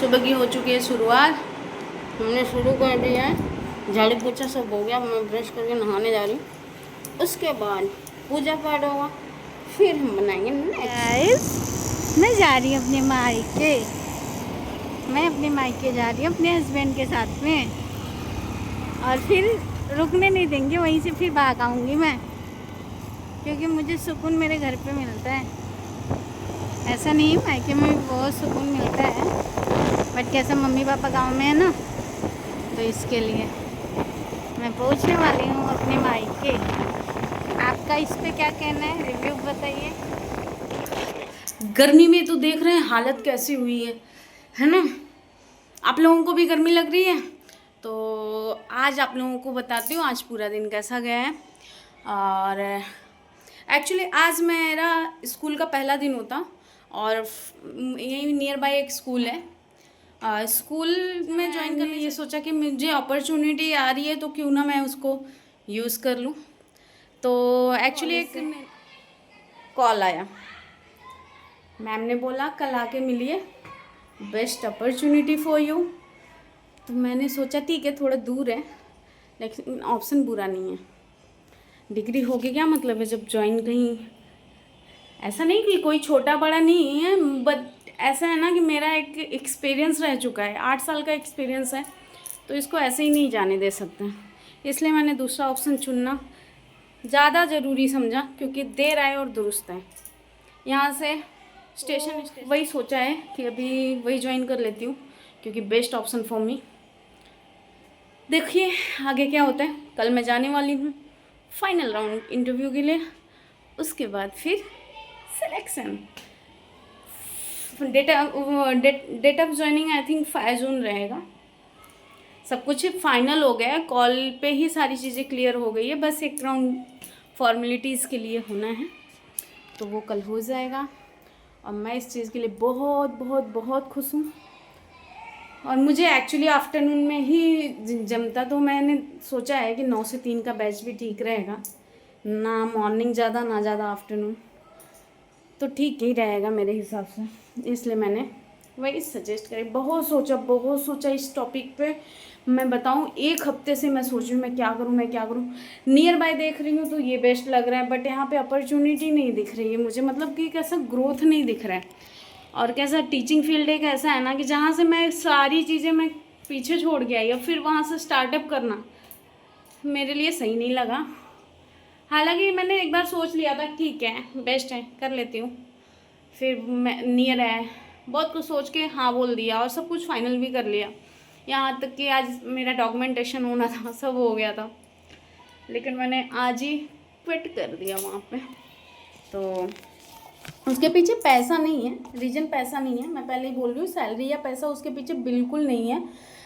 सुबह की हो चुकी है शुरुआत। हमने शुरू कर दिया है, झाड़ू पोछा सब हो गया। मैं ब्रश करके नहाने जा रही हूँ, उसके बाद पूजा पाठ होगा, फिर हम बनाएंगे नेक्स्ट। मैं जा रही हूँ अपने मायके। मैं अपने मायके जा रही हूँ अपने हस्बैंड के साथ में, और फिर रुकने नहीं देंगे, वहीं से फिर भाग आऊँगी मैं, क्योंकि मुझे सुकून मेरे घर पे मिलता है। ऐसा नहीं, मायके में भी बहुत सुकून मिलता है, बट कैसा मम्मी पापा गांव में है ना, तो इसके लिए मैं पहुंचने वाली हूँ अपने मायके। आपका इस पे क्या कहना है, रिव्यू बताइए। गर्मी में तो देख रहे हैं हालत कैसी हुई है ना। आप लोगों को भी गर्मी लग रही है, तो आज आप लोगों को बताती हूँ आज पूरा दिन कैसा गया है। और एक्चुअली आज मेरा स्कूल का पहला दिन होता, और यहीं नियर बाय एक स्कूल है। स्कूल में ज्वाइन करने ये सोचा कि मुझे अपॉर्चुनिटी आ रही है तो क्यों ना मैं उसको यूज़ कर लूँ। तो एक्चुअली एक कॉल आया, मैम ने बोला कल आके मिलिए, बेस्ट अपॉर्चुनिटी फॉर यू। तो मैंने सोचा ठीक है, थोड़ा दूर है लेकिन ऑप्शन बुरा नहीं है। डिग्री होगी क्या मतलब है जब ज्वाइन कहीं, ऐसा नहीं कि कोई छोटा बड़ा नहीं है, बट ऐसा है ना कि मेरा एक एक्सपीरियंस रह चुका है, 8 साल का एक्सपीरियंस है, तो इसको ऐसे ही नहीं जाने दे सकते। इसलिए मैंने दूसरा ऑप्शन चुनना ज़्यादा ज़रूरी समझा, क्योंकि देर आए और दुरुस्त है। यहाँ से स्टेशन वही सोचा है कि अभी वही ज्वाइन कर लेती हूँ, क्योंकि बेस्ट ऑप्शन फॉर मी। देखिए आगे क्या होता है। कल मैं जाने वाली हूँ फाइनल राउंड इंटरव्यू के लिए, उसके बाद फिर selection. Date of joining I think 5 June रहेगा। सब कुछ फाइनल हो गया है, कॉल पे ही सारी चीज़ें क्लियर हो गई है, बस एक राउंड फॉर्मेलिटीज़ के लिए होना है, तो वो कल हो जाएगा। और मैं इस चीज़ के लिए बहुत बहुत बहुत खुश हूँ। और मुझे एक्चुअली आफ्टरनून में ही जमता, तो मैंने सोचा है कि 9 से 3 का बैच भी ठीक रहेगा, ना मॉर्निंग ज़्यादा ना ज़्यादा आफ्टरनून, तो ठीक ही रहेगा मेरे हिसाब से। इसलिए मैंने वही सजेस्ट करी। बहुत सोचा इस टॉपिक पे। मैं बताऊँ, 1 हफ्ते से मैं सोच रही हूँ मैं क्या करूँ। नियर बाय देख रही हूँ तो ये बेस्ट लग रहा है, बट यहाँ पे अपॉर्चुनिटी नहीं दिख रही है मुझे, मतलब कि कैसा ग्रोथ नहीं दिख रहा है। और कैसा टीचिंग फील्ड एक ऐसा है ना कि जहाँ से मैं सारी चीज़ें मैं पीछे छोड़ के आई, और फिर वहाँ से स्टार्टअप करना मेरे लिए सही नहीं लगा। हालांकि मैंने एक बार सोच लिया था ठीक है बेस्ट है कर लेती हूँ, फिर मैं नियर है बहुत कुछ सोच के हाँ बोल दिया, और सब कुछ फाइनल भी कर लिया। यहाँ तक कि आज मेरा डॉक्यूमेंटेशन होना था, सब हो गया था, लेकिन मैंने आज ही क्विट कर दिया वहाँ पे। तो उसके पीछे पैसा नहीं है, रीज़न पैसा नहीं है, मैं पहले ही बोल रही हूँ, सैलरी या पैसा उसके पीछे बिल्कुल नहीं है।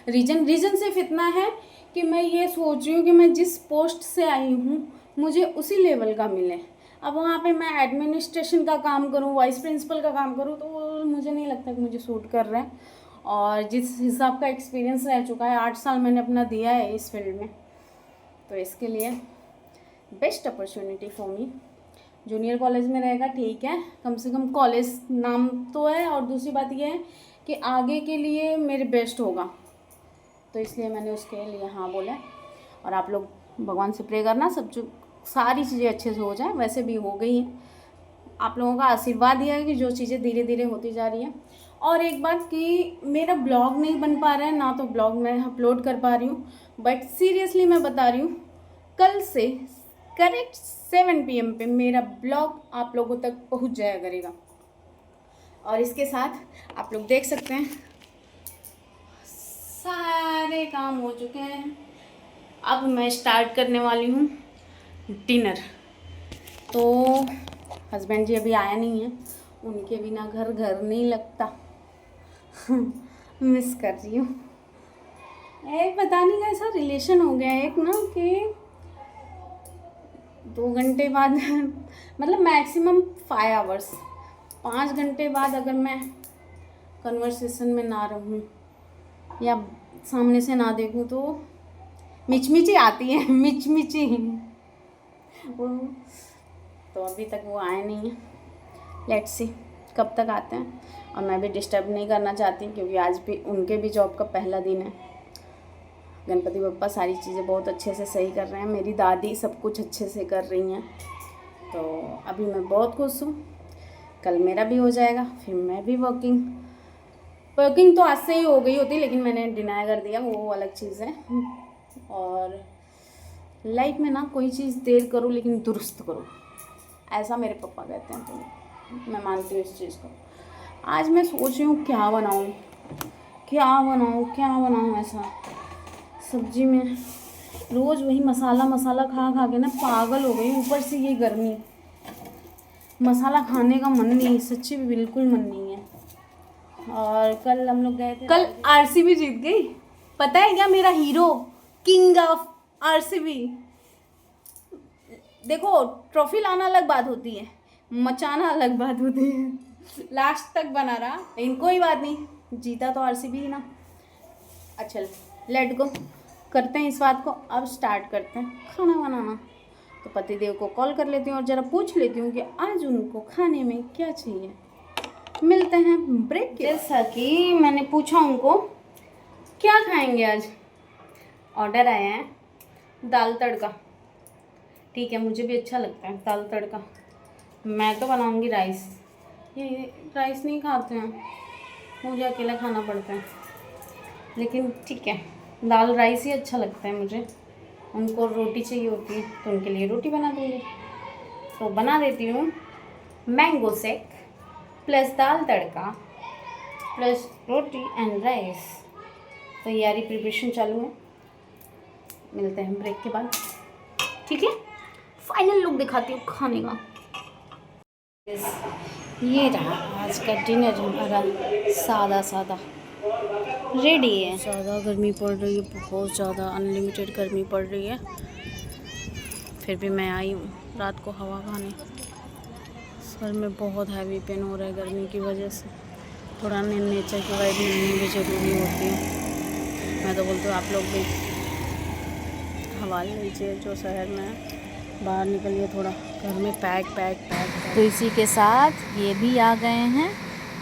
रीज़न सिर्फ इतना है कि मैं ये सोच रही हूँ कि मैं जिस पोस्ट से आई हूँ मुझे उसी लेवल का मिले। अब वहाँ पे मैं एडमिनिस्ट्रेशन का काम करूँ, वाइस प्रिंसिपल का काम करूँ, तो मुझे नहीं लगता कि मुझे सूट कर रहा है। और जिस हिसाब का एक्सपीरियंस रह चुका है, 8 साल मैंने अपना दिया है इस फील्ड में, तो इसके लिए best opportunity for me. Junior college में रहेगा ठीक है, कम से कम कॉलेज नाम तो है, और दूसरी बात यह है कि आगे के लिए मेरे बेस्ट होगा, तो इसलिए मैंने उसके लिए हाँ बोला। और आप लोग भगवान से प्रे करना सब जो सारी चीज़ें अच्छे से हो जाए, वैसे भी हो गई हैं। आप लोगों का आशीर्वाद दिया है कि जो चीज़ें धीरे धीरे होती जा रही हैं। और एक बात कि मेरा ब्लॉग नहीं बन पा रहा है ना, तो ब्लॉग मैं अपलोड कर पा रही हूँ, बट सीरियसली मैं बता रही हूँ, कल से करेक्ट 7 PM पे मेरा ब्लॉग आप लोगों तक पहुँच जाया करेगा। और इसके साथ आप लोग देख सकते हैं सारे काम हो चुके हैं, अब मैं स्टार्ट करने वाली हूँ डिनर। तो हस्बैंड जी अभी आया नहीं है, उनके बिना घर घर नहीं लगता। मिस कर रही हूँ। एक पता नहीं कैसा रिलेशन हो गया एक ना, कि 2 घंटे बाद मतलब मैक्सिमम 5 आवर्स, 5 घंटे बाद अगर मैं कन्वर्सेशन में ना रहूँ या सामने से ना देखूँ तो मिचमिची आती है, मिचमिची। तो अभी तक वो आए नहीं हैं, लेट्स सी कब तक आते हैं। और मैं भी डिस्टर्ब नहीं करना चाहती क्योंकि आज भी उनके भी जॉब का पहला दिन है। गणपति बप्पा सारी चीज़ें बहुत अच्छे से सही कर रहे हैं, मेरी दादी सब कुछ अच्छे से कर रही हैं, तो अभी मैं बहुत खुश हूँ। कल मेरा भी हो जाएगा, फिर मैं भी वर्किंग तो आज से ही हो गई होती, लेकिन मैंने डिनाई कर दिया, वो अलग चीज़ है। और लाइफ में ना कोई चीज़ देर करो लेकिन दुरुस्त करो, ऐसा मेरे पापा कहते हैं, तो मैं मानती हूँ इस चीज़ को। आज मैं सोच रही हूँ क्या बनाऊँ ऐसा सब्जी में। रोज़ वही मसाला खा खा के ना पागल हो गई, ऊपर से ये गर्मी, मसाला खाने का मन नहीं, सच्ची भी बिल्कुल मन नहीं है। और कल हम लोग गए थे, कल आरसीबी जीत गई, पता है क्या, मेरा हीरो किंग ऑफ आरसीबी। देखो ट्रॉफी लाना अलग बात होती है, मचाना अलग बात होती है। लास्ट तक बना रहा, लेकिन कोई बात नहीं, जीता तो आरसीबी ही ना। अच्छा लेट गो, करते हैं इस बात को। अब स्टार्ट करते हैं खाना बनाना। तो पतिदेव को कॉल कर लेती हूँ और ज़रा पूछ लेती हूँ कि आज उनको खाने में क्या चाहिए। मिलते हैं ब्रेक के। जैसा कि मैंने पूछा उनको क्या खाएंगे आज, ऑर्डर आया है दाल तड़का। ठीक है, मुझे भी अच्छा लगता है दाल तड़का। मैं तो बनाऊंगी राइस, ये राइस नहीं खाते हैं, मुझे अकेला खाना पड़ता है, लेकिन ठीक है दाल राइस ही अच्छा लगता है मुझे। उनको रोटी चाहिए होती है तो उनके लिए रोटी बना दूँगी। तो बना देती हूँ mango shake plus dal tadka plus roti and rice. तैयारी प्रिपरेशन चालू है, मिलते हैं ब्रेक के बाद। ठीक है, फाइनल लुक दिखाती हूँ खाने का। ये रहा आज का डिनर हमारा, सादा रेडी है। ज़्यादा गर्मी पड़ रही है, बहुत ज़्यादा अनलिमिटेड गर्मी पड़ रही है, फिर भी मैं आई हूँ रात को हवा खाने। सर में बहुत हैवी पेन हो रहा है गर्मी की वजह से, थोड़ा नेचर की वाइब मिलनी भी ज़रूरी होती है। मैं तो बोलती हूँ आप लोग भी हवा लीजिए, जो शहर में है बाहर निकलिए, थोड़ा घर में पैक। तो इसी के साथ ये भी आ गए हैं।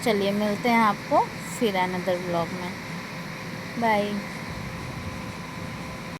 चलिए मिलते हैं आपको फिर अनदर व्लॉग में। बाय।